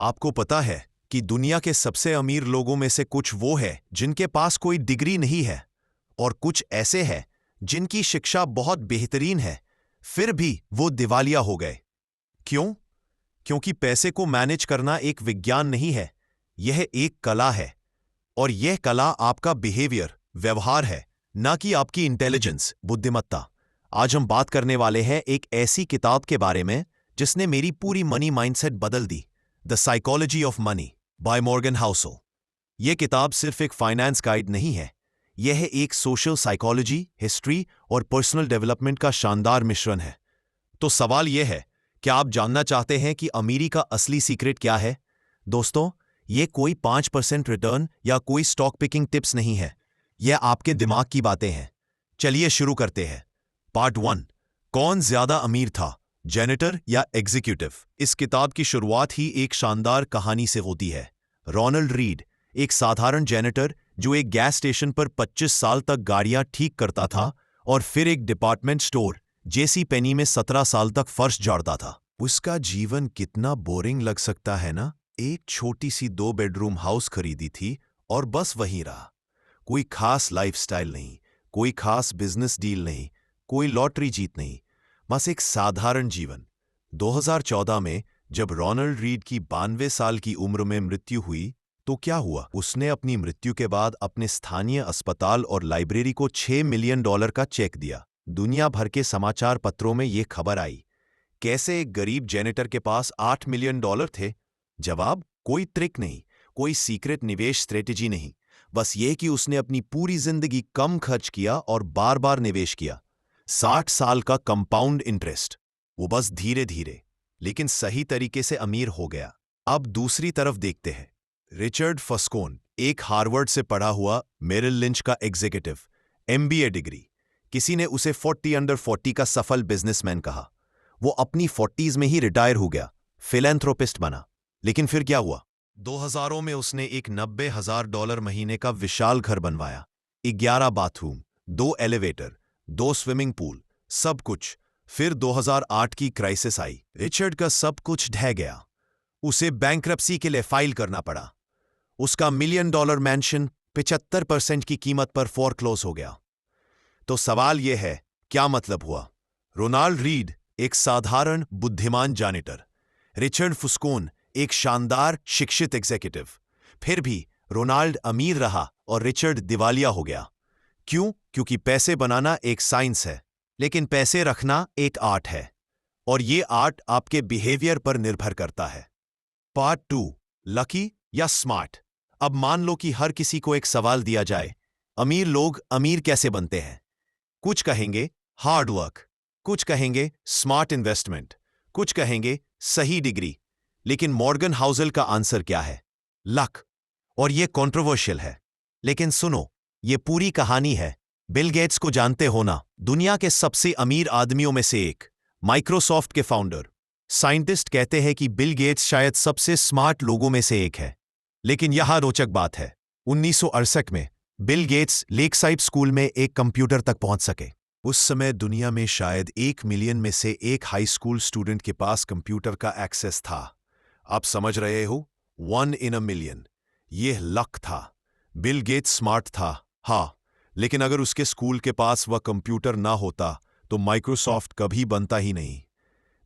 आपको पता है कि दुनिया के सबसे अमीर लोगों में से कुछ वो है जिनके पास कोई डिग्री नहीं है और कुछ ऐसे हैं जिनकी शिक्षा बहुत बेहतरीन है, फिर भी वो दिवालिया हो गए। क्यों? क्योंकि पैसे को मैनेज करना एक विज्ञान नहीं है, यह एक कला है। और यह कला आपका बिहेवियर, व्यवहार है, ना कि आपकी इंटेलिजेंस, बुद्धिमत्ता। आज हम बात करने वाले हैं एक ऐसी किताब के बारे में जिसने मेरी पूरी मनी माइंडसेट बदल दी। The psychology of money by Morgan Housel. यह किताब सिर्फ एक फाइनेंस गाइड नहीं है, यह एक सोशल साइकोलॉजी, हिस्ट्री और पर्सनल डेवलपमेंट का शानदार मिश्रण है। तो सवाल यह है, क्या आप जानना चाहते हैं कि अमीरी का असली सीक्रेट क्या है? दोस्तों, यह कोई 5% रिटर्न या कोई स्टॉक पिकिंग टिप्स नहीं है, यह आपके दिमाग की बातें हैं। चलिए शुरू करते हैं। पार्ट 1, कौन ज्यादा अमीर था, जेनेटर या एग्जीक्यूटिव? इस किताब की शुरुआत ही एक शानदार कहानी से होती है। रोनाल्ड रीड, एक साधारण जेनेटर जो एक गैस स्टेशन पर 25 साल तक गाड़ियां ठीक करता था और फिर एक डिपार्टमेंट स्टोर जेसी पेनी में 17 साल तक फर्श झाड़ता था। उसका जीवन कितना बोरिंग लग सकता है ना? एक छोटी सी 2 बेडरूम हाउस खरीदी थी और बस वहीं रहा। कोई खास लाइफस्टाइल नहीं, कोई खास बिजनेस डील नहीं, कोई लॉटरी जीत नहीं, बस एक साधारण जीवन। 2014 में जब रोनाल्ड रीड की 92 साल की उम्र में मृत्यु हुई तो क्या हुआ? उसने अपनी मृत्यु के बाद अपने स्थानीय अस्पताल और लाइब्रेरी को $6 मिलियन का चेक दिया। दुनिया भर के समाचार पत्रों में यह खबर आई। कैसे एक गरीब जेनेटर के पास $8 मिलियन थे? जवाब, कोई ट्रिक नहीं, कोई सीक्रेट निवेश स्ट्रेटेजी नहीं, बस ये कि उसने अपनी पूरी जिंदगी कम खर्च किया और बार बार निवेश किया। 60 साल का कंपाउंड इंटरेस्ट। वो बस धीरे धीरे लेकिन सही तरीके से अमीर हो गया। अब दूसरी तरफ देखते हैं। रिचर्ड फस्कोन, एक हार्वर्ड से पढ़ा हुआ मेरिल लिंच का एग्जीक्यूटिव, MBA डिग्री। किसी ने उसे 40 अंडर 40 का सफल बिजनेसमैन कहा। वो अपनी 40s में ही रिटायर हो गया, फिलैंथ्रोपिस्ट बना। लेकिन फिर क्या हुआ? 2000 में उसने एक $90,000 महीने का विशाल घर बनवाया। 11 बाथरूम, 2 एलिवेटर, 2 स्विमिंग पूल, सब कुछ। फिर 2008 की क्राइसिस आई। रिचर्ड का सब कुछ ढह गया। उसे बैंक्रप्सी के लिए फाइल करना पड़ा। उसका $1 मिलियन मैंशन 75% की कीमत पर फोरक्लोज हो गया। तो सवाल यह है, क्या मतलब हुआ? रोनाल्ड रीड एक साधारण बुद्धिमान जैनेटर, रिचर्ड फस्कोन एक शानदार शिक्षित एग्जीक्यूटिव। फिर भी रोनाल्ड अमीर रहा और रिचर्ड दिवालिया हो गया। क्यों? क्योंकि पैसे बनाना एक साइंस है, लेकिन पैसे रखना एक आर्ट है, और ये आर्ट आपके बिहेवियर पर निर्भर करता है। पार्ट 2, लकी या स्मार्ट। अब मान लो कि हर किसी को एक सवाल दिया जाए, अमीर लोग अमीर कैसे बनते हैं? कुछ कहेंगे हार्ड वर्क, कुछ कहेंगे स्मार्ट इन्वेस्टमेंट, कुछ कहेंगे सही डिग्री। लेकिन मॉर्गन हाउसल का आंसर क्या है? लक। और यह कंट्रोवर्शियल है, लेकिन सुनो, यह पूरी कहानी है। बिल गेट्स को जानते हो ना? दुनिया के सबसे अमीर आदमियों में से एक, माइक्रोसॉफ्ट के फाउंडर। साइंटिस्ट कहते हैं कि बिल गेट्स शायद सबसे स्मार्ट लोगों में से एक है। लेकिन यहां रोचक बात है, 1968 में बिल गेट्स लेकसाइड स्कूल में एक कंप्यूटर तक पहुंच सके। उस समय दुनिया में शायद 1 मिलियन में से एक हाई स्कूल स्टूडेंट के पास कंप्यूटर का एक्सेस था। आप समझ रहे हो? 1 in a million। यह लक था। बिल गेट्स स्मार्ट था, हाँ, लेकिन अगर उसके स्कूल के पास वह कंप्यूटर ना होता तो माइक्रोसॉफ्ट कभी बनता ही नहीं।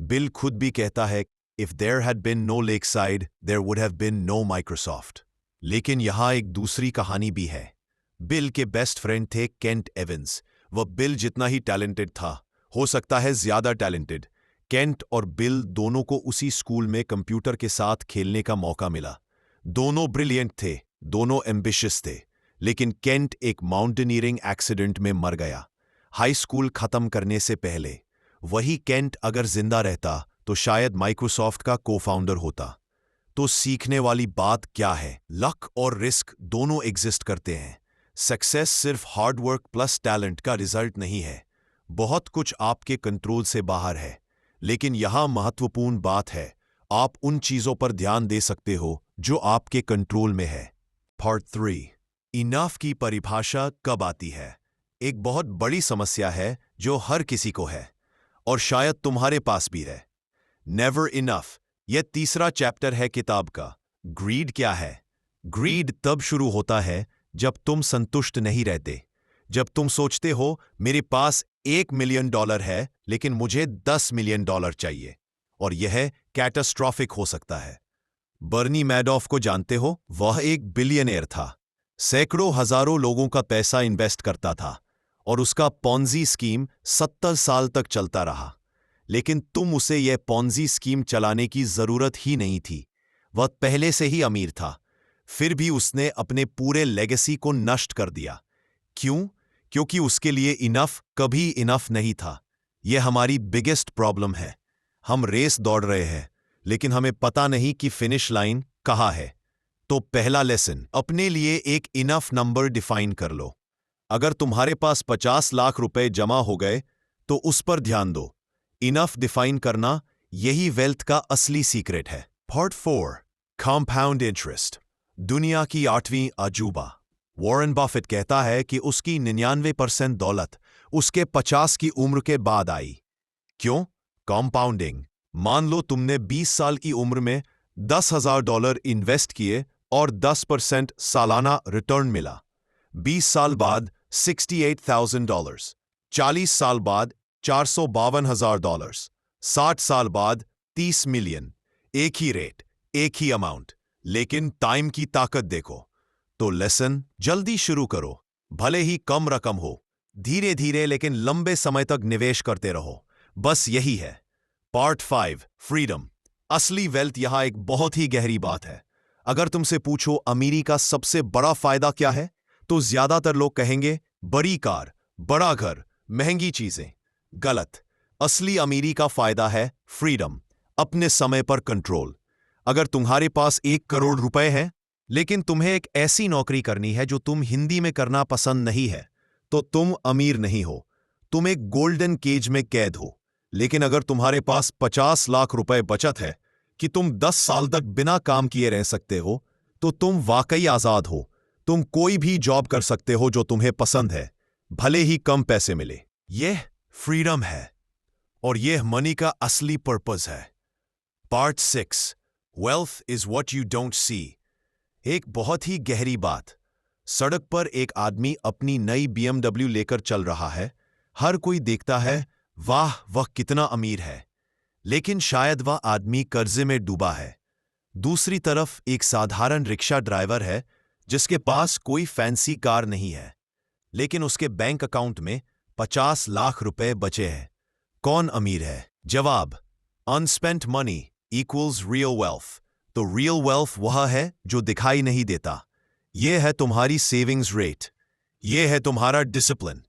बिल खुद भी कहता है, if there had been no Lakeside there would have been no Microsoft. लेकिन यहां एक दूसरी कहानी भी है। बिल के बेस्ट फ्रेंड थे केंट एवंस। वह बिल जितना ही टैलेंटेड था, हो सकता है ज्यादा टैलेंटेड। केंट और बिल दोनों को उसी स्कूल में कंप्यूटर के साथ खेलने का मौका मिला। दोनों ब्रिलियंट थे, दोनों एम्बिशियस थे, लेकिन केंट एक माउंटेनियरिंग एक्सीडेंट में मर गया हाई स्कूल खत्म करने से पहले। वही केंट अगर जिंदा रहता तो शायद माइक्रोसॉफ्ट का को-फाउंडर होता। तो सीखने वाली बात क्या है? लक और रिस्क दोनों एग्जिस्ट करते हैं। सक्सेस सिर्फ हार्ड वर्क प्लस टैलेंट का रिजल्ट नहीं है। बहुत कुछ आपके कंट्रोल से बाहर है, लेकिन यहां महत्वपूर्ण बात है, आप उन चीजों पर ध्यान दे सकते हो जो आपके कंट्रोल में है। पार्ट 3, इनफ की परिभाषा कब आती है? एक बहुत बड़ी समस्या है जो हर किसी को है, और शायद तुम्हारे पास भी है। नेवर इनफ यह तीसरा चैप्टर है किताब का। ग्रीड क्या है? ग्रीड तब शुरू होता है जब तुम संतुष्ट नहीं रहते, जब तुम सोचते हो मेरे पास $1 मिलियन है लेकिन मुझे $10 मिलियन चाहिए, और यह कैटास्ट्रॉफिक हो सकता है। बर्नी मैडॉफ को जानते हो? वह एक बिलियनियर था, सैकड़ों हजारों लोगों का पैसा इन्वेस्ट करता था और उसका पॉन्जी स्कीम 70 साल तक चलता रहा। लेकिन तुम उसे यह पॉन्जी स्कीम चलाने की जरूरत ही नहीं थी, वह पहले से ही अमीर था। फिर भी उसने अपने पूरे लेगेसी को नष्ट कर दिया। क्यों? क्योंकि उसके लिए इनफ कभी इनफ नहीं था। यह हमारी बिगेस्ट प्रॉब्लम है। हम रेस दौड़ रहे हैं लेकिन हमें पता नहीं कि फिनिश लाइन कहाँ है। तो पहला लेसन, अपने लिए एक इनफ नंबर डिफाइन कर लो। अगर तुम्हारे पास 50 लाख रुपए जमा हो गए तो उस पर ध्यान दो। इनफ डिफाइन करना, यही वेल्थ का असली सीक्रेट है। पार्ट 4, कंपाउंड इंटरेस्ट, दुनिया की 8वीं अजूबा। वॉरेन बफेट कहता है कि उसकी 99% दौलत उसके 50 की उम्र के बाद आई। क्यों? कंपाउंडिंग। मान लो तुमने 20 साल की उम्र में $10,000 इन्वेस्ट किए और 10% सालाना रिटर्न मिला। 20 साल बाद $68,000, 40 साल बाद $452,000, 60 साल बाद 30 मिलियन। एक ही रेट, एक ही अमाउंट, लेकिन टाइम की ताकत देखो। तो लेसन, जल्दी शुरू करो, भले ही कम रकम हो, धीरे धीरे लेकिन लंबे समय तक निवेश करते रहो। बस यही है। Part 5, freedom. असली वेल्थ यहां एक बहुत ही गहरी बात है। अगर तुमसे पूछो अमीरी का सबसे बड़ा फायदा क्या है, तो ज्यादातर लोग कहेंगे बड़ी कार, बड़ा घर, महंगी चीजें। गलत। असली अमीरी का फायदा है फ्रीडम, अपने समय पर कंट्रोल। अगर तुम्हारे पास 1 करोड़ रुपए है लेकिन तुम्हें एक ऐसी नौकरी करनी है जो तुम हिंदी में करना पसंद नहीं है, तो तुम अमीर नहीं हो, तुम एक गोल्डन केज में कैद हो। लेकिन अगर तुम्हारे पास 50 लाख रुपए बचत है कि तुम 10 साल तक बिना काम किए रह सकते हो, तो तुम वाकई आजाद हो। तुम कोई भी जॉब कर सकते हो जो तुम्हें पसंद है, भले ही कम पैसे मिले। यह फ्रीडम है और यह मनी का असली पर्पस है। Part 6, wealth is what you don't see. एक बहुत ही गहरी बात। सड़क पर एक आदमी अपनी नई BMW लेकर चल रहा है। हर कोई देखता है, वाह वह कितना अमीर है, लेकिन शायद वह आदमी कर्जे में डूबा है। दूसरी तरफ एक साधारण रिक्शा ड्राइवर है जिसके पास कोई फैंसी कार नहीं है, लेकिन उसके बैंक अकाउंट में 50 लाख रुपए बचे हैं। कौन अमीर है? जवाब, अनस्पेंट मनी इक्वल्स रियल वेल्थ। तो रियल वेल्थ वह है जो दिखाई नहीं देता। यह है तुम्हारी सेविंग्स रेट, यह है तुम्हारा डिसिप्लिन।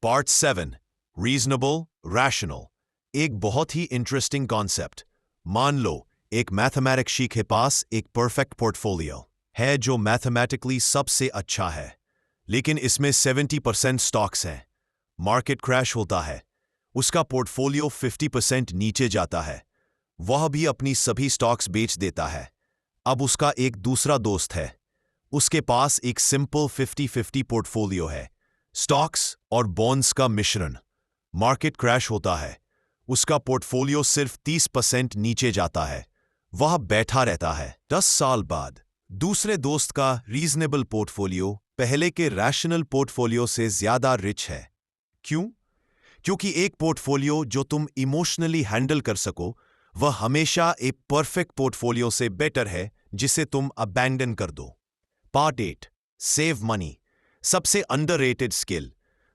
Part 7, reasonable rational. एक बहुत ही इंटरेस्टिंग कॉन्सेप्ट। मान लो एक मैथमेटिक्स के पास एक परफेक्ट पोर्टफोलियो है जो मैथमेटिकली सबसे अच्छा है, लेकिन इसमें 70% स्टॉक्स हैं। मार्केट क्रैश होता है, उसका पोर्टफोलियो 50% नीचे जाता है, वह भी अपनी सभी स्टॉक्स बेच देता है। अब उसका एक दूसरा दोस्त है, उसके पास एक सिंपल 50-50 पोर्टफोलियो है, स्टॉक्स और बॉन्ड्स का मिश्रण। मार्केट क्रैश होता है, उसका पोर्टफोलियो सिर्फ 30% नीचे जाता है, वह बैठा रहता है। 10 साल बाद दूसरे दोस्त का रीजनेबल पोर्टफोलियो पहले के रैशनल पोर्टफोलियो से ज्यादा रिच है। क्यों? क्योंकि एक पोर्टफोलियो जो तुम इमोशनली हैंडल कर सको, वह हमेशा एक परफेक्ट पोर्टफोलियो से बेटर है जिसे तुम अबैंडन कर दो। Part 8, save money. सबसे अंडररेटेड स्किल।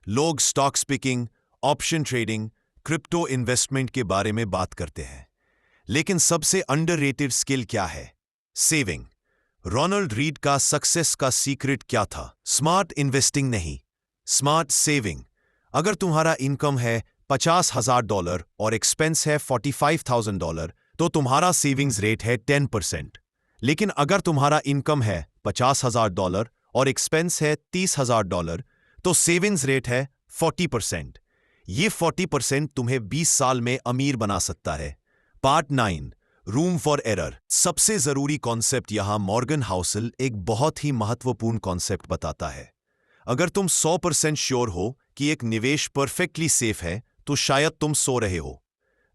लोग stock speaking, option trading, crypto investment के बारे में बात करते हैं, लेकिन सबसे अंडररेटेड स्किल क्या है? सेविंग। रोनाल्ड रीड का सक्सेस का सीक्रेट क्या था? स्मार्ट इन्वेस्टिंग नहीं, स्मार्ट सेविंग। अगर तुम्हारा इनकम है $50,000 और एक्सपेंस है $45,000, तो तुम्हारा सेविंग्स रेट है 10%। लेकिन अगर तुम्हारा इनकम है $50,000 और एक्सपेंस है $30,000, तो सेविंग्स रेट है 40%। ये 40% तुम्हें 20 साल में अमीर बना सकता है। Part 9, room for error. सबसे जरूरी कॉन्सेप्ट यहां मॉर्गन हाउसल एक बहुत ही महत्वपूर्ण कॉन्सेप्ट बताता है। अगर तुम 100% श्योर हो कि एक निवेश परफेक्टली सेफ है, तो शायद तुम सो रहे हो।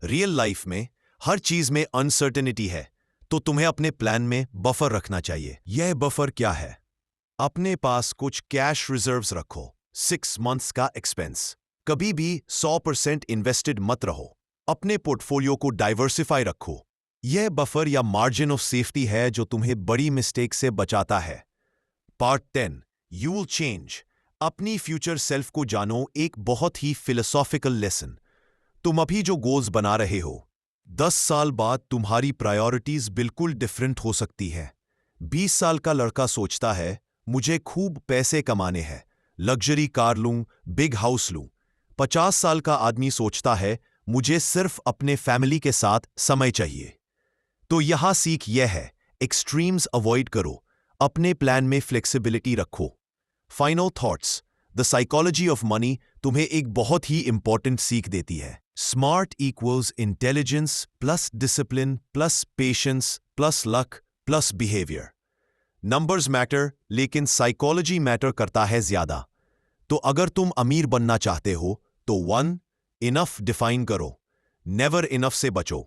रियल लाइफ में हर चीज में अनसर्टेनिटी है, तो तुम्हें अपने प्लान में बफर रखना चाहिए। यह बफर क्या है? अपने पास कुछ कैश रिजर्व्स रखो। 6 मंथ्स का एक्सपेंस। कभी भी 100% इन्वेस्टेड मत रहो। अपने पोर्टफोलियो को डाइवर्सिफाई रखो। यह बफर या मार्जिन ऑफ सेफ्टी है जो तुम्हें बड़ी मिस्टेक से बचाता है। Part 10 you will change. अपनी फ्यूचर सेल्फ को जानो। एक बहुत ही फिलोसॉफिकल लेसन। तुम अभी जो गोल्स बना रहे हो, 10 साल बाद तुम्हारी प्रायोरिटीज बिल्कुल डिफरेंट हो सकती है। 20 साल का लड़का सोचता है मुझे खूब पैसे कमाने हैं, लग्जरी कार लूं, बिग हाउस लूं। 50 साल का आदमी सोचता है मुझे सिर्फ अपने फैमिली के साथ समय चाहिए। तो यहां सीख यह है, एक्सट्रीम्स अवॉइड करो, अपने प्लान में फ्लेक्सिबिलिटी रखो। Final thoughts. The psychology of money तुम्हें एक बहुत ही इंपॉर्टेंट सीख देती है। Smart equals intelligence plus discipline plus patience plus luck plus behaviour. Numbers matter, लेकिन साइकोलॉजी मैटर करता है ज्यादा। तो अगर तुम अमीर बनना चाहते हो तो 1 इनफ डिफाइन करो, नेवर इनफ से बचो।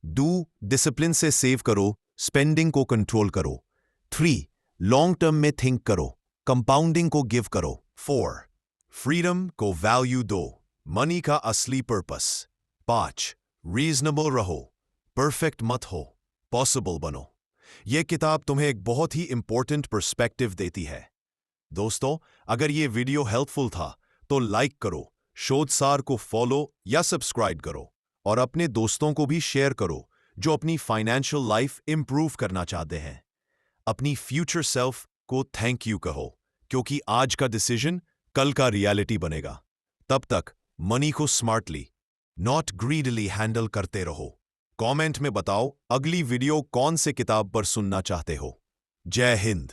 2 डिसिप्लिन से सेव करो, स्पेंडिंग को कंट्रोल करो। 3 लॉन्ग टर्म में थिंक करो, कंपाउंडिंग को गिव करो। 4 फ्रीडम को वैल्यू दो, मनी का असली पर्पस। 5 रीजनेबल रहो, परफेक्ट मत हो, पॉसिबल बनो। यह किताब तुम्हें एक बहुत ही इंपॉर्टेंट पर्सपेक्टिव देती है। दोस्तों, अगर ये वीडियो हेल्पफुल था तो लाइक करो, शोध सार को फॉलो या सब्सक्राइब करो और अपने दोस्तों को भी शेयर करो जो अपनी फाइनेंशियल लाइफ इंप्रूव करना चाहते हैं। अपनी फ्यूचर सेल्फ को थैंक यू कहो, क्योंकि आज का डिसीजन कल का रियलिटी बनेगा। तब तक मनी को स्मार्टली, नॉट ग्रीडली हैंडल करते रहो। कमेंट में बताओ अगली वीडियो कौन से किताब पर सुनना चाहते हो। जय हिंद।